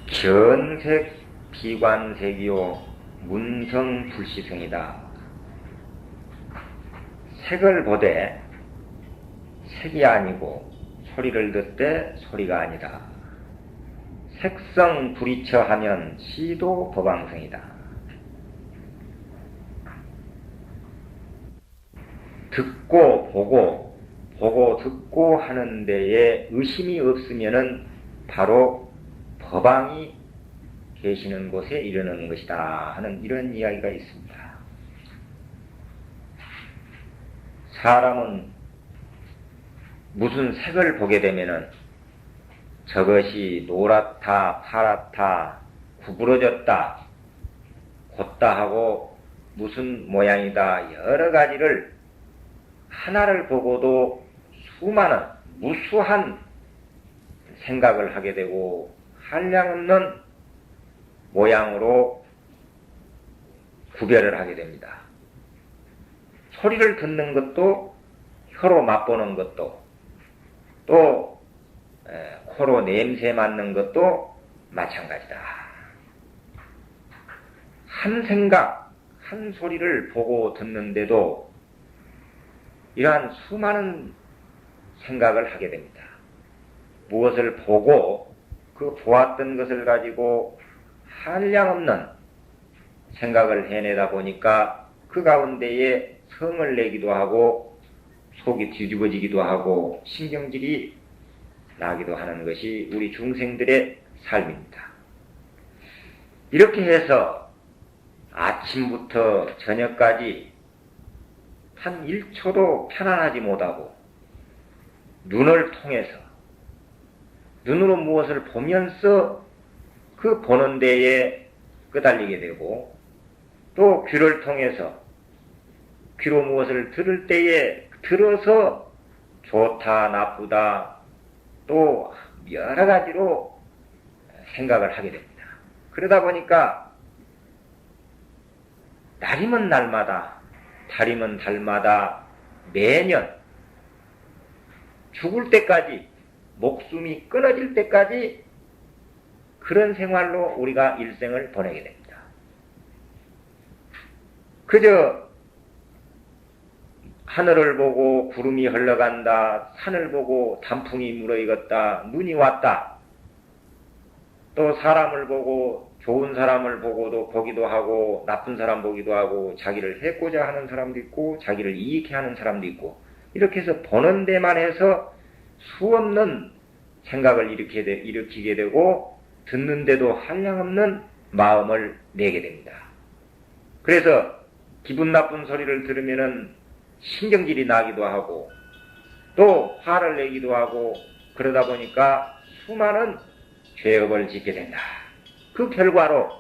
견색 비관색이요 문성불시성이다. 색을 보되 색이 아니고 소리를 듣되 소리가 아니다. 색성 불이처하면 시도 법왕성이다. 듣고 보고 보고 듣고 하는 데에 의심이 없으면은 바로 법왕이 계시는 곳에 이르는 것이다 하는 이런 이야기가 있습니다. 사람은 무슨 색을 보게 되면은 저것이 노랗다, 파랗다, 구부러졌다, 곧다 하고 무슨 모양이다 여러 가지를 하나를 보고도 수많은 무수한 생각을 하게 되고 한량없는 모양으로 구별을 하게 됩니다. 소리를 듣는 것도 혀로 맛보는 것도 또 코로 냄새 맡는 것도 마찬가지다. 한 생각, 한 소리를 보고 듣는데도 이러한 수많은 생각을 하게 됩니다. 무엇을 보고 그 보았던 것을 가지고 한량없는 생각을 해내다 보니까 그 가운데에 성을 내기도 하고 속이 뒤집어지기도 하고 신경질이 나기도 하는 것이 우리 중생들의 삶입니다. 이렇게 해서 아침부터 저녁까지 한 1초도 편안하지 못하고 눈을 통해서 눈으로 무엇을 보면서 그 보는 데에 끄달리게 되고 또 귀를 통해서 귀로 무엇을 들을 때에 들어서 좋다 나쁘다 또 여러 가지로 생각을 하게 됩니다. 그러다 보니까 날이면 날마다 달이면 달마다 매년 죽을 때까지 목숨이 끊어질 때까지 그런 생활로 우리가 일생을 보내게 됩니다. 그저 하늘을 보고 구름이 흘러간다, 산을 보고 단풍이 물어익었다, 눈이 왔다, 또 사람을 보고 좋은 사람을 보고도 보기도 하고 나쁜 사람 보기도 하고 자기를 해코자 하는 사람도 있고 자기를 이익해 하는 사람도 있고 이렇게 해서 보는 데만 해서 수없는 생각을 일으키게 되고 듣는데도 한량없는 마음을 내게 됩니다. 그래서 기분 나쁜 소리를 들으면은 신경질이 나기도 하고 또 화를 내기도 하고 그러다 보니까 수많은 죄업을 짓게 된다. 그 결과로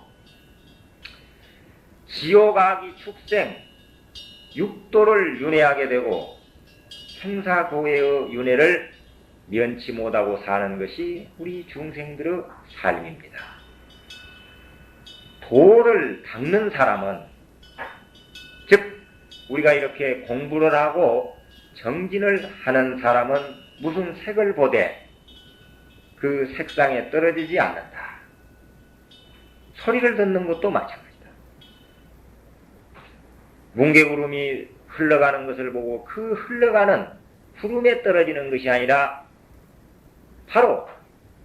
지옥악이 축생 육도를 윤회하게 되고 생사고해의 윤회를 면치 못하고 사는 것이 우리 중생들의 삶입니다. 도를 닦는 사람은 즉 우리가 이렇게 공부를 하고 정진을 하는 사람은 무슨 색을 보되 그 색상에 떨어지지 않는다. 소리를 듣는 것도 마찬가지다. 뭉게구름이 흘러가는 것을 보고 그 흘러가는 구름에 떨어지는 것이 아니라 바로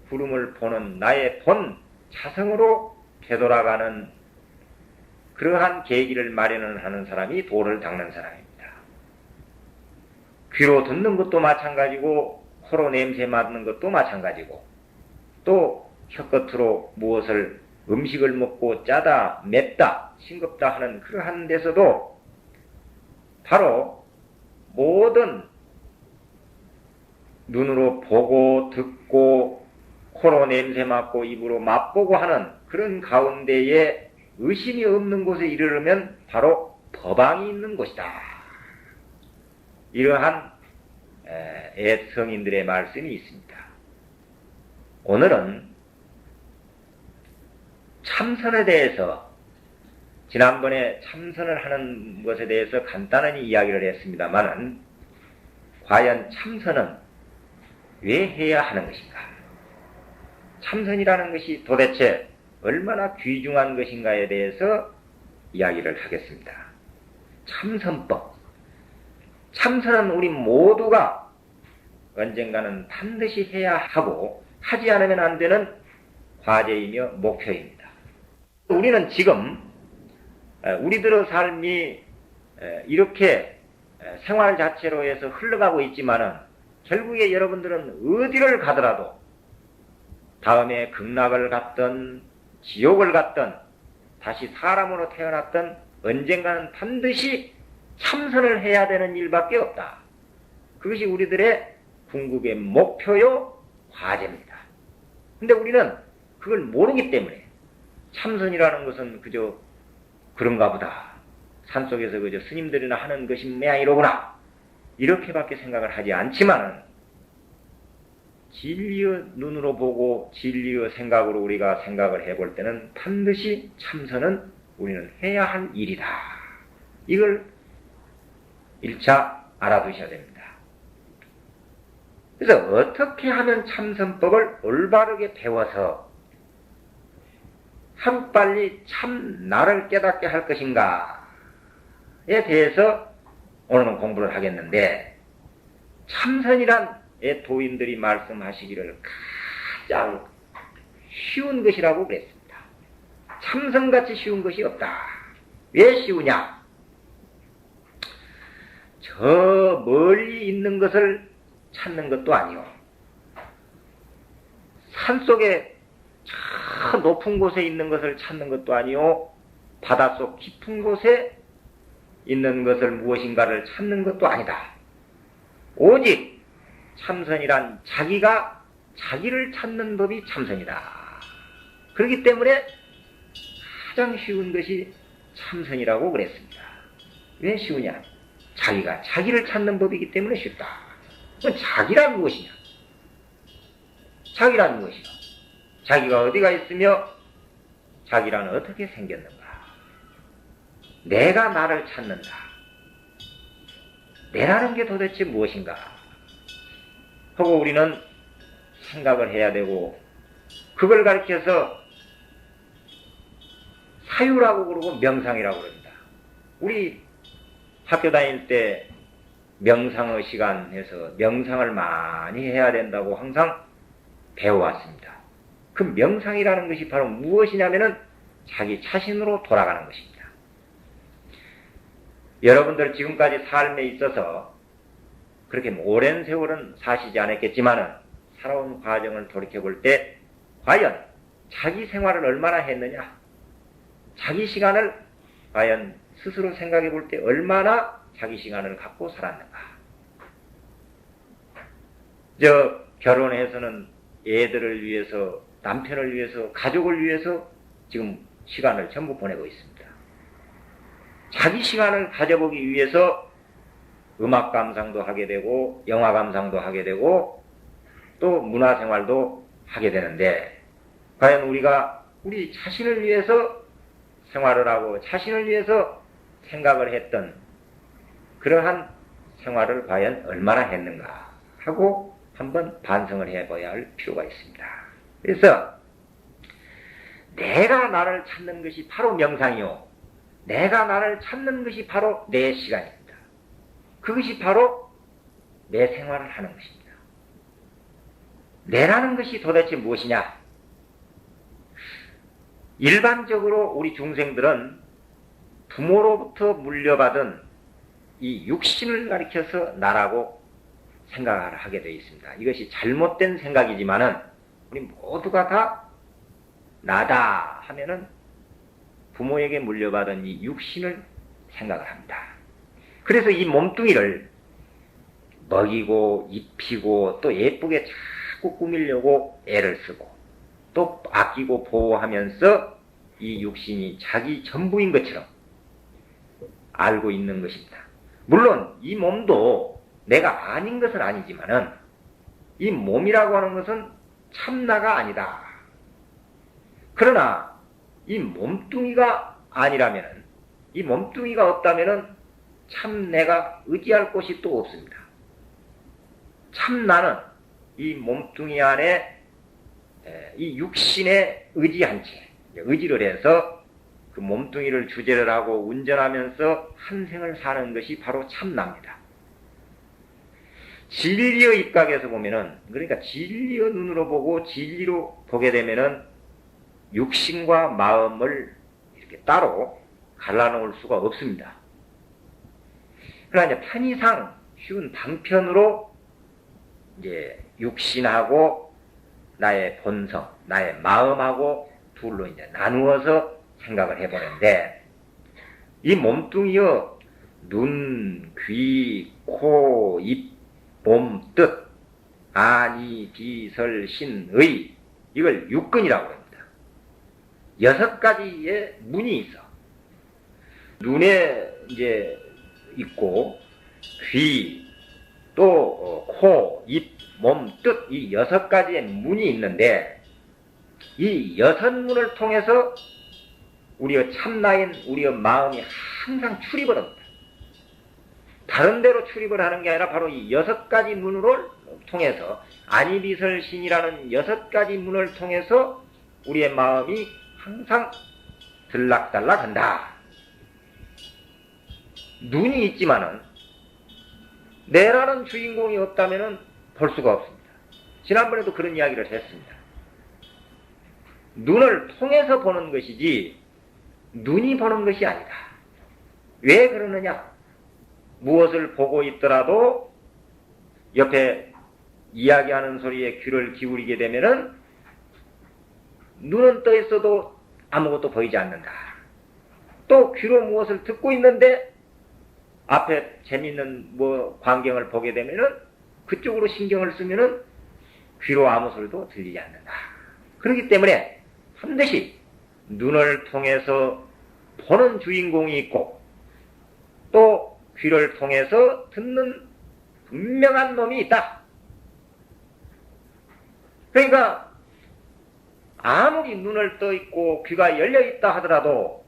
구름을 보는 나의 본 자성으로 되돌아가는 그러한 계기를 마련을 하는 사람이 도를 닦는 사람입니다. 귀로 듣는 것도 마찬가지고 코로 냄새 맡는 것도 마찬가지고 또 혀끝으로 무엇을 음식을 먹고 짜다 맵다 싱겁다 하는 그러한 데서도 바로 모든 눈으로 보고 듣고 코로 냄새 맡고 입으로 맛보고 하는 그런 가운데에 의심이 없는 곳에 이르르면 바로 법왕이 있는 곳이다. 이러한 성인들의 말씀이 있습니다. 오늘은 참선에 대해서 지난번에 참선을 하는 것에 대해서 간단히 이야기를 했습니다만은 과연 참선은 왜 해야 하는 것인가? 참선이라는 것이 도대체 얼마나 귀중한 것인가에 대해서 이야기를 하겠습니다. 참선법. 참선은 우리 모두가 언젠가는 반드시 해야 하고 하지 않으면 안 되는 과제이며 목표입니다. 우리는 지금 우리들의 삶이 이렇게 생활 자체로 해서 흘러가고 있지만은 결국에 여러분들은 어디를 가더라도 다음에 극락을 갔든 지옥을 갔든 다시 사람으로 태어났든 언젠가는 반드시 참선을 해야 되는 일밖에 없다. 그것이 우리들의 궁극의 목표요 과제입니다. 근데 우리는 그걸 모르기 때문에 참선이라는 것은 그저 그런가 보다. 산속에서 그저 스님들이나 하는 것이 모양이로구나. 이렇게밖에 생각을 하지 않지만은 진리의 눈으로 보고 진리의 생각으로 우리가 생각을 해볼 때는 반드시 참선은 우리는 해야 할 일이다. 이걸 1차 알아두셔야 됩니다. 그래서 어떻게 하면 참선법을 올바르게 배워서 하루빨리 참 나를 깨닫게 할 것인가에 대해서 오늘은 공부를 하겠는데, 참선이란 도인들이 말씀하시기를 가장 쉬운 것이라고 그랬습니다. 참선같이 쉬운 것이 없다. 왜 쉬우냐? 저 멀리 있는 것을 찾는 것도 아니요, 산속에 저 높은 곳에 있는 것을 찾는 것도 아니요, 바닷속 깊은 곳에 있는 것을 무엇인가를 찾는 것도 아니다. 오직 참선이란 자기가 자기를 찾는 법이 참선이다. 그렇기 때문에 가장 쉬운 것이 참선이라고 그랬습니다. 왜 쉬우냐? 자기가 자기를 찾는 법이기 때문에 쉽다. 그럼 자기란 무엇이냐? 자기란 무엇이냐? 자기가 어디가 있으며 자기란 어떻게 생겼는가? 내가 나를 찾는다. 내라는 게 도대체 무엇인가? 하고 우리는 생각을 해야 되고, 그걸 가르쳐서 사유라고 그러고 명상이라고 그럽니다. 우리 학교 다닐 때 명상의 시간에서 명상을 많이 해야 된다고 항상 배워왔습니다. 그 명상이라는 것이 바로 무엇이냐면은 자기 자신으로 돌아가는 것입니다. 여러분들 지금까지 삶에 있어서 그렇게 오랜 세월은 사시지 않았겠지만은 살아온 과정을 돌이켜볼 때 과연 자기 생활을 얼마나 했느냐? 자기 시간을 과연 스스로 생각해 볼 때 얼마나 자기 시간을 갖고 살았는가? 결혼해서는 애들을 위해서, 남편을 위해서, 가족을 위해서 지금 시간을 전부 보내고 있습니다. 자기 시간을 가져보기 위해서 음악 감상도 하게 되고 영화 감상도 하게 되고 또 문화생활도 하게 되는데, 과연 우리가 우리 자신을 위해서 생활을 하고 자신을 위해서 생각을 했던 그러한 생활을 과연 얼마나 했는가 하고 한번 반성을 해봐야 할 필요가 있습니다. 그래서 내가 나를 찾는 것이 바로 명상이요, 내가 나를 찾는 것이 바로 내 시간입니다. 그것이 바로 내 생활을 하는 것입니다. 내라는 것이 도대체 무엇이냐? 일반적으로 우리 중생들은 부모로부터 물려받은 이 육신을 가리켜서 나라고 생각을 하게 되어 있습니다. 이것이 잘못된 생각이지만은 우리 모두가 다 나다 하면은 부모에게 물려받은 이 육신을 생각을 합니다. 그래서 이 몸뚱이를 먹이고 입히고 또 예쁘게 자꾸 꾸미려고 애를 쓰고 또 아끼고 보호하면서 이 육신이 자기 전부인 것처럼 알고 있는 것입니다. 물론 이 몸도 내가 아닌 것은 아니지만은 이 몸이라고 하는 것은 참나가 아니다. 그러나 이 몸뚱이가 아니라면은, 이 몸뚱이가 없다면은 참 내가 의지할 곳이 또 없습니다. 참 나는 이 몸뚱이 안에 이 육신에 의지한 채, 의지를 해서 그 몸뚱이를 주제를 하고 운전하면서 한 생을 사는 것이 바로 참나입니다. 진리의 입각에서 보면은, 그러니까 진리의 눈으로 보고 진리로 보게 되면은 육신과 마음을 이렇게 따로 갈라놓을 수가 없습니다. 그러나 이제 편의상 쉬운 방편으로 이제 육신하고 나의 본성, 나의 마음하고 둘로 이제 나누어서 생각을 해보는데, 이 몸뚱이여 눈, 귀, 코, 입, 몸, 뜻, 아니, 비설, 신, 의, 이걸 육근이라고 합니다. 6가지의 문이 있어. 눈에 이제 있고, 귀, 또 코, 입, 몸, 뜻, 이 6가지의 문이 있는데, 이 6문을 통해서 우리의 참나인 우리의 마음이 항상 출입을 합니다. 다른 데로 출입을 하는 게 아니라 바로 이 6가지 문을 통해서, 아니비설신이라는 6가지 문을 통해서 우리의 마음이 항상 들락달락한다. 눈이 있지만은 내라는 주인공이 없다면은 볼 수가 없습니다. 지난번에도 그런 이야기를 했습니다. 눈을 통해서 보는 것이지 눈이 보는 것이 아니다. 왜 그러느냐? 무엇을 보고 있더라도 옆에 이야기하는 소리에 귀를 기울이게 되면은 눈은 떠 있어도 아무것도 보이지 않는다. 또 귀로 무엇을 듣고 있는데 앞에 재밌는 광경을 보게 되면은 그쪽으로 신경을 쓰면은 귀로 아무 소리도 들리지 않는다. 그렇기 때문에 반드시 눈을 통해서 보는 주인공이 있고 또 귀를 통해서 듣는 분명한 놈이 있다. 그러니까 아무리 눈을 떠 있고 귀가 열려 있다 하더라도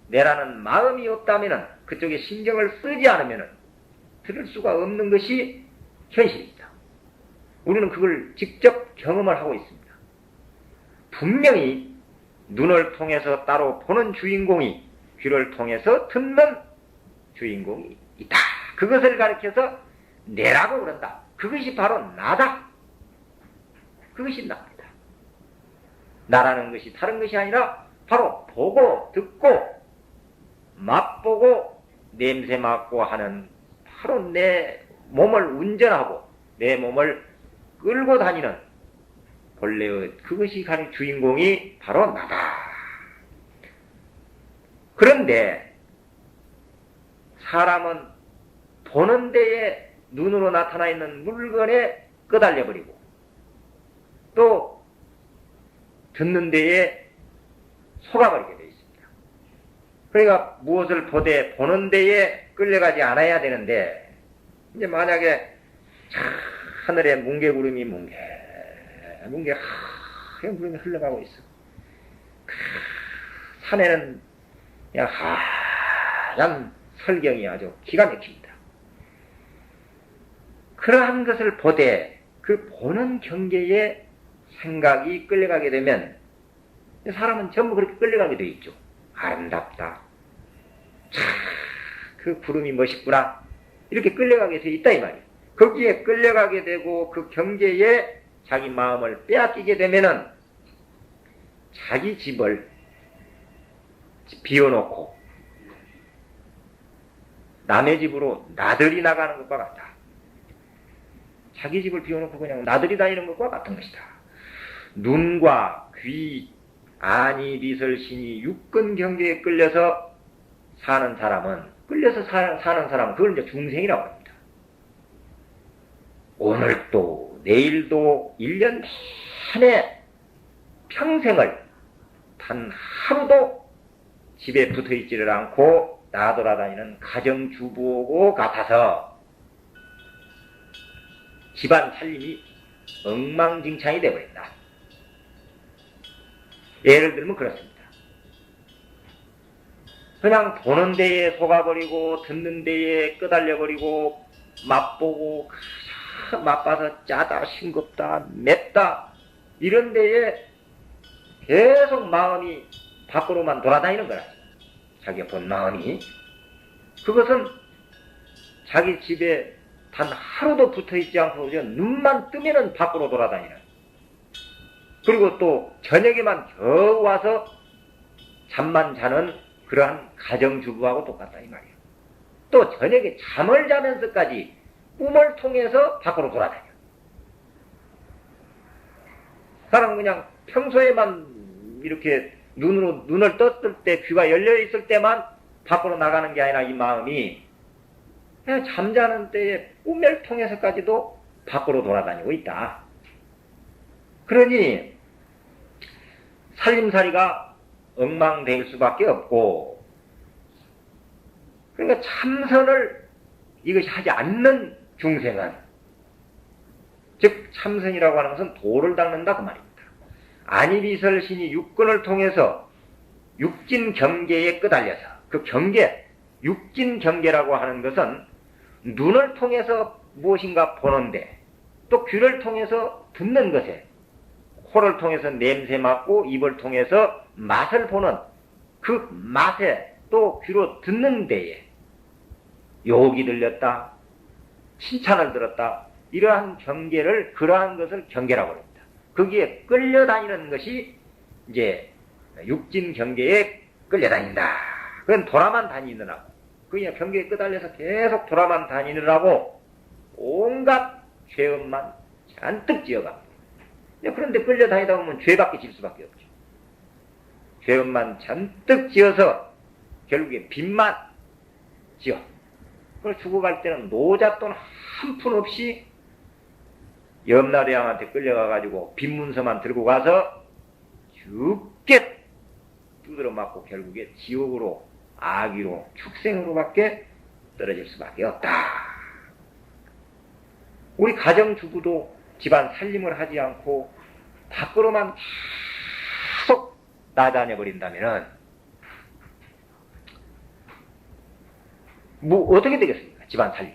내라는 마음이 없다면은, 그쪽에 신경을 쓰지 않으면은 들을 수가 없는 것이 현실입니다. 우리는 그걸 직접 경험을 하고 있습니다. 분명히 눈을 통해서 따로 보는 주인공이, 귀를 통해서 듣는 주인공이 있다. 그것을 가리켜서 내라고 그런다. 그것이 바로 나다. 그것이 나입니다. 나라는 것이 다른 것이 아니라 바로 보고 듣고 맛보고 냄새 맡고 하는, 바로 내 몸을 운전하고 내 몸을 끌고 다니는 본래의 그것이 가진 주인공이 바로 나다. 그런데 사람은 보는 데에 눈으로 나타나 있는 물건에 끄달려버리고 또 듣는 데에 속아버리게 되어 있습니다. 그러니까 무엇을 보되 보는 데에 끌려가지 않아야 되는데, 이제 만약에 하늘에 뭉게구름이 하얀 구름이 흘러가고 있어. 산에는 그냥 하얀 설경이 아주 기가 막힙니다. 그러한 것을 보되 그 보는 경계에 생각이 끌려가게 되면 사람은 전부 그렇게 끌려가게 되어 있죠. 아름답다. 그 구름이 멋있구나. 이렇게 끌려가게 되어 있다 이 말이에요. 거기에 끌려가게 되고 그 경계에 자기 마음을 빼앗기게 되면은 자기 집을 비워놓고 남의 집으로 나들이 나가는 것과 같다. 자기 집을 비워놓고 그냥 나들이 다니는 것과 같은 것이다. 눈과 귀, 아니, 비설, 신이 육근 경계에 끌려서 사는 사람은, 사는 사람은 그걸 이제 중생이라고 합니다. 오늘도 내일도 1년 내내 평생을 단 하루도 집에 붙어있지를 않고 나돌아다니는 가정주부고 같아서 집안 살림이 엉망진창이 되어버린다. 예를 들면 그렇습니다. 그냥 보는 데에 속아버리고 듣는 데에 끄달려버리고 맛보고 맛봐서 짜다 싱겁다 맵다 이런 데에 계속 마음이 밖으로만 돌아다니는 거라. 자기가 본 마음이. 그것은 자기 집에 단 하루도 붙어있지 않고 눈만 뜨면은 밖으로 돌아다니는. 그리고 또 저녁에만 겨우 와서 잠만 자는 그러한 가정주부하고 똑같다 이 말이에요. 또 저녁에 잠을 자면서까지 꿈을 통해서 밖으로 돌아다녀. 사람은 그냥 평소에만 이렇게 눈을 떴을 때 귀가 열려 있을 때만 밖으로 나가는 게 아니라 이 마음이 그냥 잠자는 때에 꿈을 통해서까지도 밖으로 돌아다니고 있다. 그러니 살림살이가 엉망될 수밖에 없고, 그러니까 참선을 이것이 하지 않는 중생은, 즉 참선이라고 하는 것은 도를 닦는다 그 말입니다. 안이비설신이 육근을 통해서 육진 경계에 끄달려서, 그 경계, 육진 경계라고 하는 것은 눈을 통해서 무엇인가 보는데, 또 귀를 통해서 듣는 것에, 코를 통해서 냄새 맡고 입을 통해서 맛을 보는 그 맛에, 또 귀로 듣는 데에 욕이 들렸다, 칭찬을 들었다, 이러한 경계를, 그러한 것을 경계라고 합니다. 거기에 끌려다니는 것이 이제 육진 경계에 끌려다닌다. 그건 돌아만 다니느라고, 그냥 경계에 끄달려서 계속 돌아만 다니느라고 온갖 죄업만 잔뜩 지어갑니다. 그런데 끌려다니다 보면 죄밖에 질 수밖에 없죠. 죄업만 잔뜩 지어서 결국에 빚만 지어. 그걸 죽어갈 때는 노잣돈 한 푼 없이 염라대왕한테 끌려가가지고 빚문서만 들고 가서 죽게 두드러 맞고 결국에 지옥으로, 악귀로, 축생으로밖에 떨어질 수밖에 없다. 우리 가정주부도 집안 살림을 하지 않고 밖으로만 계속 나다녀버린다면은 뭐 어떻게 되겠습니까? 집안 살림이.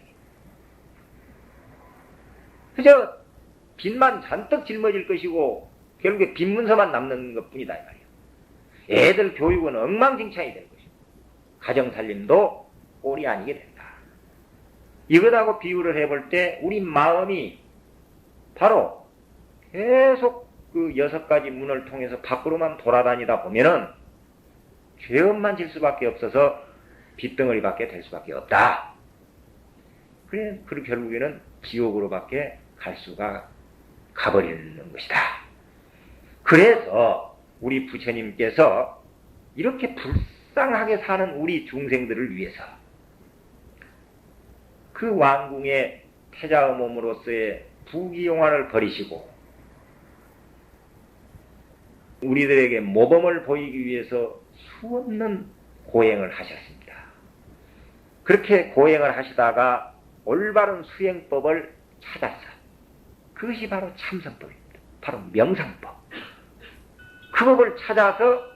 그저 빚만 잔뜩 짊어질 것이고 결국에 빚문서만 남는 것뿐이다 이 말이에요. 애들 교육은 엉망진창이 될 것이고 가정살림도 꼴이 아니게 된다. 이것하고 비유를 해볼 때 우리 마음이 바로 계속 그 6가지 문을 통해서 밖으로만 돌아다니다 보면은 죄업만 질 수밖에 없어서 빚덩어리밖에 될 수밖에 없다. 그래, 그리고 결국에는 지옥으로밖에 갈 수가 가버리는 것이다. 그래서 우리 부처님께서 이렇게 불쌍하게 사는 우리 중생들을 위해서 그 왕궁의 태자의 몸으로서의 부귀영화를 버리시고 우리들에게 모범을 보이기 위해서 수없는 고행을 하셨습니다. 그렇게 고행을 하시다가 올바른 수행법을 찾았어. 그것이 바로 참선법입니다. 바로 명상법. 그 법을 찾아서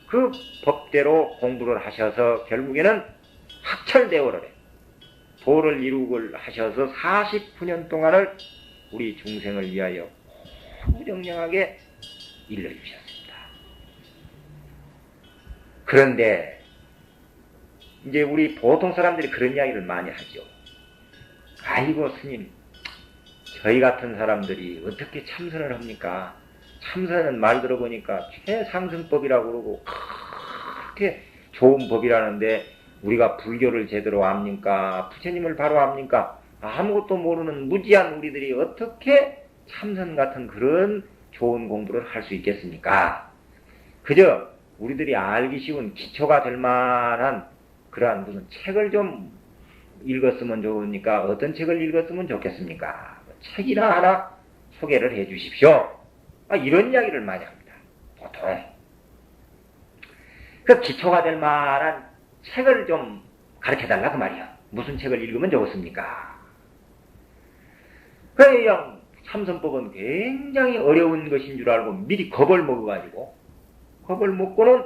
그 법대로 공부를 하셔서 결국에는 학철대오를 해. 도를 이루고 하셔서 49년 동안을 우리 중생을 위하여 후정량하게 일러주셨습니다. 그런데 이제 우리 보통 사람들이 그런 이야기를 많이 하죠. 아이고 스님, 저희 같은 사람들이 어떻게 참선을 합니까? 참선은 말 들어보니까 최상승법이라고 그러고 그렇게 좋은 법이라는데 우리가 불교를 제대로 압니까? 부처님을 바로 압니까? 아무것도 모르는 무지한 우리들이 어떻게 참선 같은 그런 좋은 공부를 할 수 있겠습니까? 그저 우리들이 알기 쉬운 기초가 될 만한 그러한 무슨 책을 좀 읽었으면 좋으니까 어떤 책을 읽었으면 좋겠습니까? 책이나 하나 소개를 해 주십시오. 이런 이야기를 많이 합니다. 보통. 그 기초가 될 만한 책을 좀 가르쳐달라 그 말이야. 무슨 책을 읽으면 좋겠습니까? 그냥 참선법은 굉장히 어려운 것인 줄 알고 미리 겁을 먹어가지고 겁을 먹고는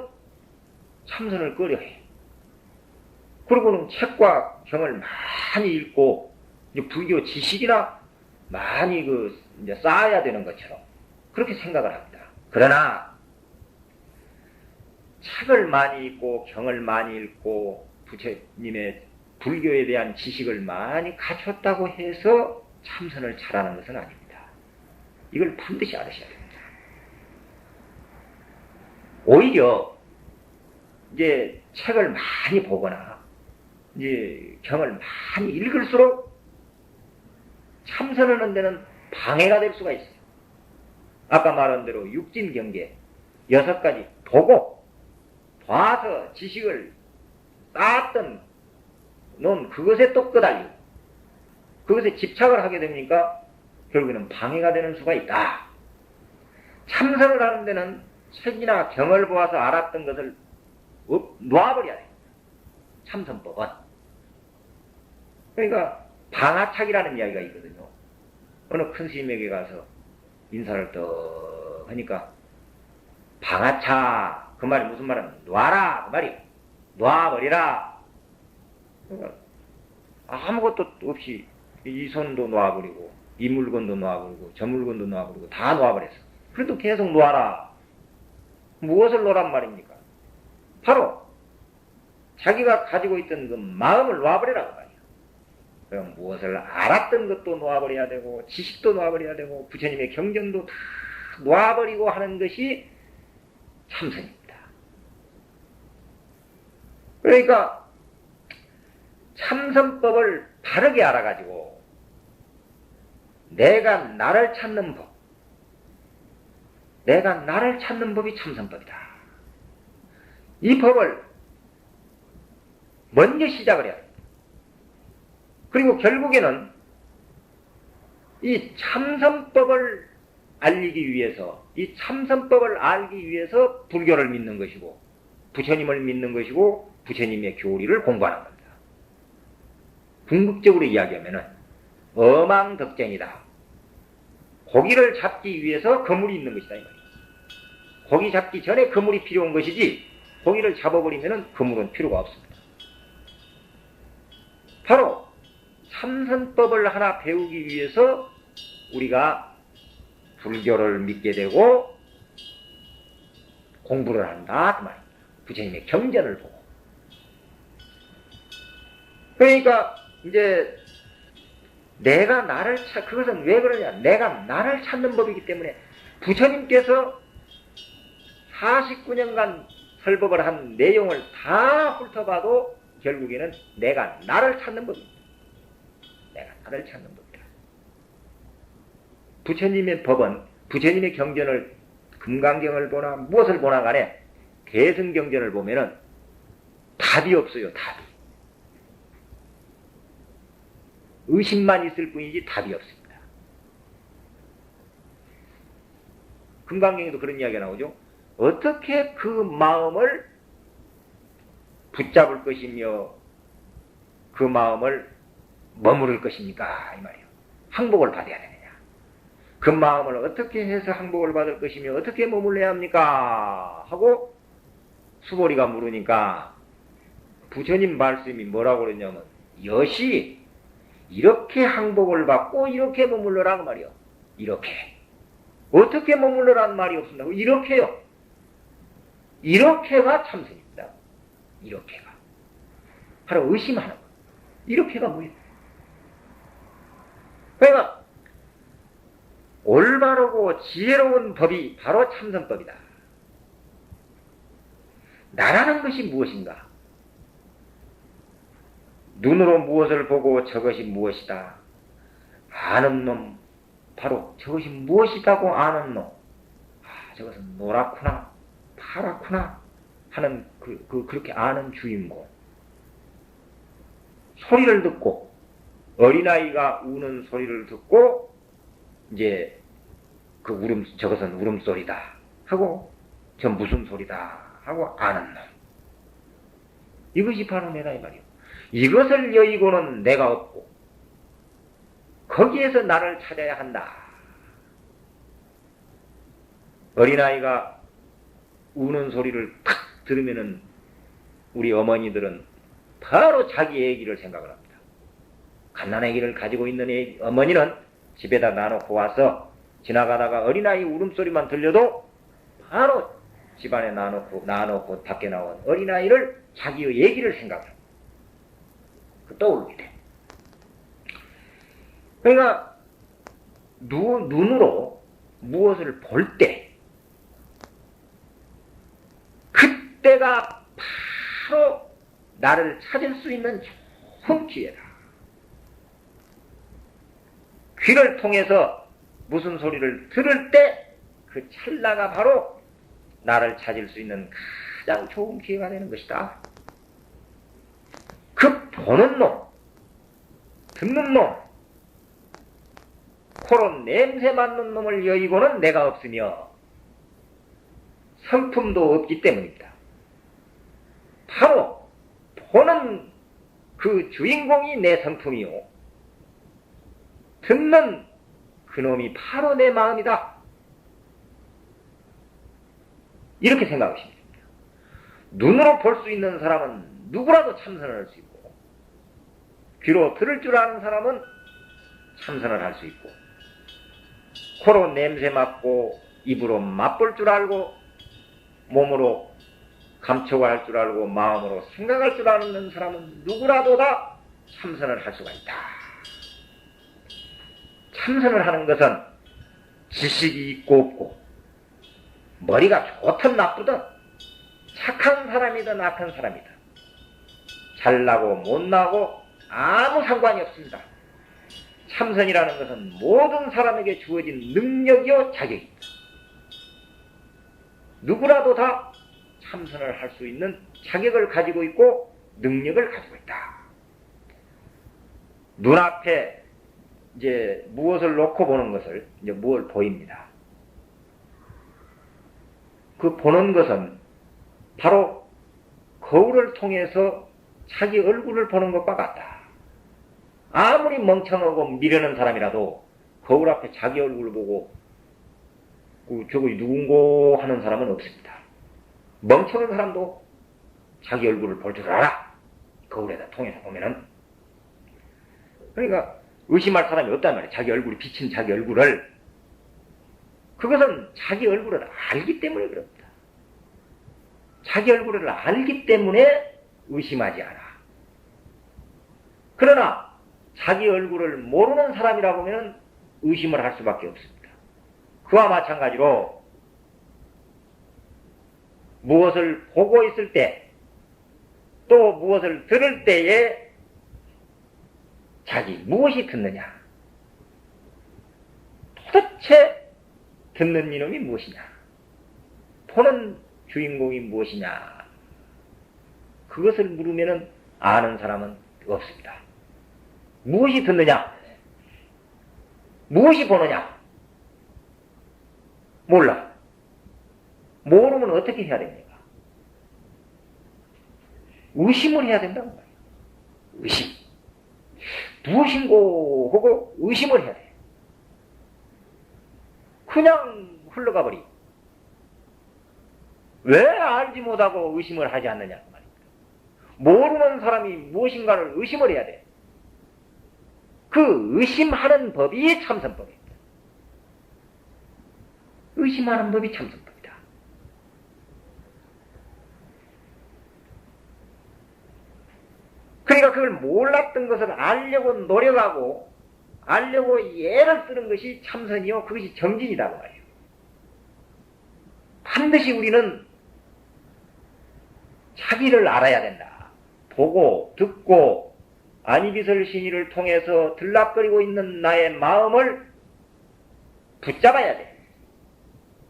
참선을 꺼려해. 그리고는 책과 경을 많이 읽고 이제 불교 지식이나 많이 이제 쌓아야 되는 것처럼 그렇게 생각을 합니다. 그러나 책을 많이 읽고 경을 많이 읽고 부처님의 불교에 대한 지식을 많이 갖췄다고 해서 참선을 잘하는 것은 아닙니다. 이걸 반드시 알으셔야 됩니다. 오히려 이제 책을 많이 보거나 이제 경을 많이 읽을수록 참선하는 데는 방해가 될 수가 있어요. 아까 말한 대로 육진경계 6가지 보고 봐서 지식을 쌓았던 넌 그것에 또 끄달리고 그것에 집착을 하게 되니까 결국에는 방해가 되는 수가 있다. 참선을 하는 데는 책이나 경을 보아서 알았던 것을 놔버려야 됩니다. 참선법은. 그러니까 방아착이라는 이야기가 있거든요. 어느 큰 스님에게 가서 인사를 더 하니까 방아착 그 말이 무슨 말은 놔라 그 말이에요. 놔버리라. 그러니까 아무것도 없이 이 손도 놔버리고 이 물건도 놔버리고 저 물건도 놔버리고 다 놔버렸어. 그래도 계속 놔라. 무엇을 놓란 말입니까? 바로 자기가 가지고 있던 그 마음을 놔버리라고 말이야. 그럼 무엇을 알았던 것도 놔버려야 되고 지식도 놔버려야 되고 부처님의 경전도 다 놔버리고 하는 것이 참선입니다. 그러니까 참선법을 바르게 알아가지고 내가 나를 찾는 법, 내가 나를 찾는 법이 참선법이다. 이 법을 먼저 시작을 해야 됩니다. 그리고 결국에는 이 참선법을 알리기 위해서, 이 참선법을 알기 위해서 불교를 믿는 것이고 부처님을 믿는 것이고 부처님의 교리를 공부하는 겁니다. 궁극적으로 이야기하면은 어망덕쟁이다. 고기를 잡기 위해서 그물이 있는 것이다 이 말이에요. 고기 잡기 전에 그물이 필요한 것이지 고기를 잡아버리면은 그물은 필요가 없습니다. 바로 참선법을 하나 배우기 위해서 우리가 불교를 믿게 되고 공부를 한다 그 말입니다. 부처님의 경전을 보고. 그러니까 이제 내가 나를 그것은 왜 그러냐? 내가 나를 찾는 법이기 때문에 부처님께서 49년간 설법을 한 내용을 다 훑어봐도 결국에는 내가 나를 찾는 법입니다. 내가 나를 찾는 법이다. 부처님의 법은 부처님의 경전을 금강경을 보나 무엇을 보나 간에 대승경전을 보면은 답이 없어요. 답이. 의심만 있을 뿐이지 답이 없습니다. 금강경에도 그런 이야기가 나오죠. 어떻게 그 마음을 붙잡을 것이며 그 마음을 머무를 것입니까? 이 말이에요. 항복을 받아야 되느냐. 그 마음을 어떻게 해서 항복을 받을 것이며 어떻게 머물러야 합니까? 하고 수보리가 물으니까 부처님 말씀이 뭐라고 그러냐면 여시 이렇게 항복을 받고 이렇게 머물러라는 말이요. 이렇게. 어떻게 머물러라는 말이 없습니다. 이렇게요. 이렇게가 참선입니다. 이렇게가. 바로 의심하는 것. 이렇게가 뭐예요? 그러니까 올바르고 지혜로운 법이 바로 참선법이다. 나라는 것이 무엇인가? 눈으로 무엇을 보고 저것이 무엇이다. 아는 놈, 바로 저것이 무엇이다고 아는 놈. 아, 저것은 노랗구나, 파랗구나 하는 그렇게 아는 주인공. 소리를 듣고 어린아이가 우는 소리를 듣고 이제 그 저것은 울음소리다 하고 저 무슨 소리다 하고 아는 놈. 이것이 바로 내다 이 말이요. 이것을 여의고는 내가 없고 거기에서 나를 찾아야 한다. 어린아이가 우는 소리를 탁 들으면은 우리 어머니들은 바로 자기 애기를 생각을 합니다. 갓난아기를 가지고 있는 어머니는 집에다 놔놓고 와서 지나가다가 어린아이 울음소리만 들려도 바로 집안에 놔놓고 밖에 나온 어린아이를 자기의 얘기를 생각하고 떠오르게 돼. 그러니까 눈으로 무엇을 볼 때 그때가 바로 나를 찾을 수 있는 좋은 기회다. 귀를 통해서 무슨 소리를 들을 때 그 찰나가 바로 나를 찾을 수 있는 가장 좋은 기회가 되는 것이다. 그 보는 놈, 듣는 놈, 코로 냄새 맡는 놈을 여의고는 내가 없으며 성품도 없기 때문입니다. 바로 보는 그 주인공이 내 성품이요, 듣는 그놈이 바로 내 마음이다. 이렇게 생각하시면 됩니다. 눈으로 볼 수 있는 사람은 누구라도 참선을 할 수 있고, 귀로 들을 줄 아는 사람은 참선을 할 수 있고, 코로 냄새 맡고 입으로 맛볼 줄 알고 몸으로 감촉할 줄 알고 마음으로 생각할 줄 아는 사람은 누구라도 다 참선을 할 수가 있다. 참선을 하는 것은 지식이 있고 없고, 머리가 좋든 나쁘든, 착한 사람이든 악한 사람이든, 잘나고 못나고 아무 상관이 없습니다. 참선이라는 것은 모든 사람에게 주어진 능력이요 자격입니다. 누구라도 다 참선을 할 수 있는 자격을 가지고 있고 능력을 가지고 있다. 눈앞에 이제 무엇을 놓고 보는 것을 이제 무엇을 보입니다. 그 보는 것은 바로 거울을 통해서 자기 얼굴을 보는 것과 같다. 아무리 멍청하고 미련한 사람이라도 거울 앞에 자기 얼굴을 보고 저거 누군고 하는 사람은 없습니다. 멍청한 사람도 자기 얼굴을 볼 줄 알아. 거울에다 통해서 보면은. 그러니까 의심할 사람이 없단 말이에요. 자기 얼굴이 비친 자기 얼굴을. 그것은 자기 얼굴을 알기 때문에 그럽니다. 자기 얼굴을 알기 때문에 의심하지 않아. 그러나 자기 얼굴을 모르는 사람이라고 하면 의심을 할 수밖에 없습니다. 그와 마찬가지로 무엇을 보고 있을 때 또 무엇을 들을 때에 자기 무엇이 듣느냐, 도대체 듣는 이놈이 무엇이냐, 보는 주인공이 무엇이냐, 그것을 물으면 아는 사람은 없습니다. 무엇이 듣느냐, 무엇이 보느냐, 몰라. 모르면 어떻게 해야 됩니까? 의심을 해야 된다는 거예요. 의심. 무엇인고 하고 의심을 해야 돼. 그냥 흘러가 버리. 왜 알지 못하고 의심을 하지 않느냐 그 말입니다. 모르는 사람이 무엇인가를 의심을 해야 돼. 그 의심하는 법이 참선법입니다. 의심하는 법이 참선법이다. 그러니까 그걸 몰랐던 것을 알려고 노력하고 알려고 애를 쓰는 것이 참선이요, 그것이 정진이라고 말이에요. 반드시 우리는 자기를 알아야 된다. 보고 듣고 안이비설신의를 통해서 들락거리고 있는 나의 마음을 붙잡아야 돼.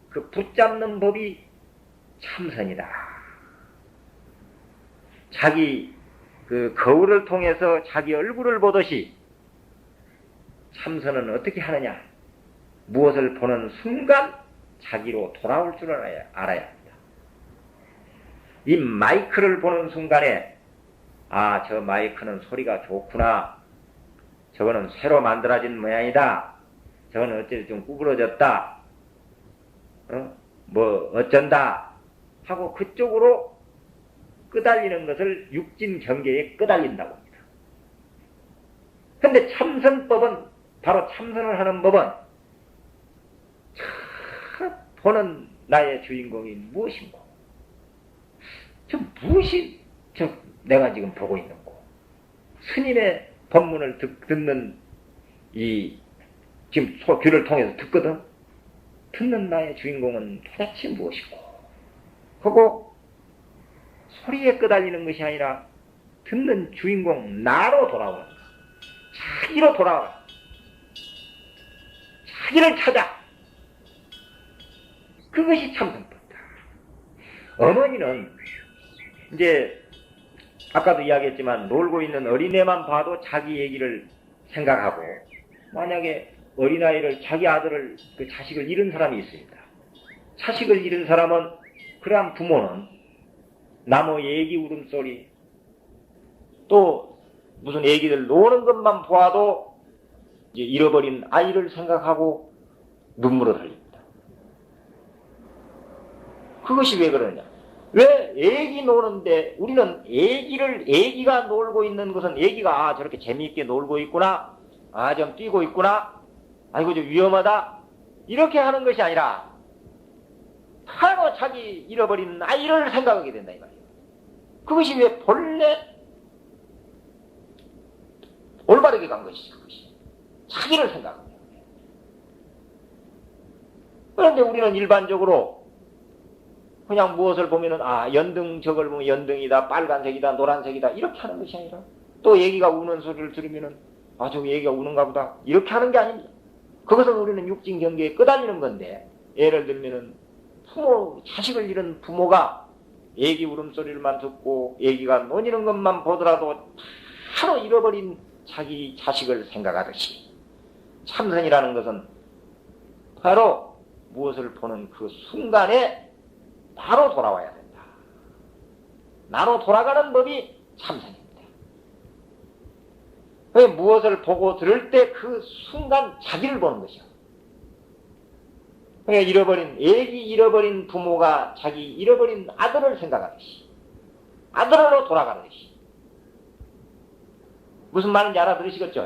그 붙잡는 법이 참선이다. 자기 그 거울을 통해서 자기 얼굴을 보듯이 참선은 어떻게 하느냐? 무엇을 보는 순간 자기로 돌아올 줄 알아야 합니다. 이 마이크를 보는 순간에 아, 저 마이크는 소리가 좋구나. 저거는 새로 만들어진 모양이다. 저거는 어째 좀 구부러졌다. 뭐 어쩐다 하고 그쪽으로 끄달리는 것을 육진 경계에 끄달린다고 합니다. 근데 참선법은, 바로 참선을 하는 법은 보는 나의 주인공이 무엇인고? 무엇이 내가 지금 보고 있는 거? 스님의 법문을 듣는 지금 귀를 통해서 듣거든? 듣는 나의 주인공은 도대체 무엇이고? 그거 소리에 끄달리는 것이 아니라 듣는 주인공 나로 돌아오는 거. 자기로 돌아와. 자기를 찾아. 그것이 참선법이다. 어머니는 이제 아까도 이야기했지만 놀고 있는 어린애만 봐도 자기 얘기를 생각하고, 만약에 어린아이를 자기 아들을 그 자식을 잃은 사람이 있습니다. 자식을 잃은 사람은 그러한 부모는 나무 얘기 울음소리 또 무슨 얘기들 노는 것만 보아도 이제 잃어버린 아이를 생각하고 눈물을 흘립니다. 그것이 왜 그러냐? 왜 애기 노는데 우리는 애기가 놀고 있는 것은 애기가 저렇게 재미있게 놀고 있구나, 좀 뛰고 있구나, 아이고 좀 위험하다, 이렇게 하는 것이 아니라 바로 자기 잃어버린 아이를 생각하게 된다 이 말이에요. 그것이 왜 본래 올바르게 간 것이죠. 그것이 자기를 생각합니다. 그런데 우리는 일반적으로 그냥 무엇을 보면은 연등 저걸 보면 연등이다, 빨간색이다, 노란색이다 이렇게 하는 것이 아니라, 또 애기가 우는 소리를 들으면은 저 애기가 우는가 보다 이렇게 하는 게 아닙니다. 그것은 우리는 육진 경계에 끄달리는 건데, 예를 들면은 자식을 잃은 부모가 애기 울음소리를만 듣고 애기가 노니는 것만 보더라도 바로 잃어버린 자기 자식을 생각하듯이, 참선이라는 것은 바로 무엇을 보는 그 순간에 나로 돌아와야 된다. 나로 돌아가는 법이 참선입니다. 무엇을 보고 들을 때 그 순간 자기를 보는 것이야. 애기 잃어버린 부모가 자기 잃어버린 아들을 생각하듯이, 아들로 돌아가듯이. 무슨 말인지 알아들으시겠죠?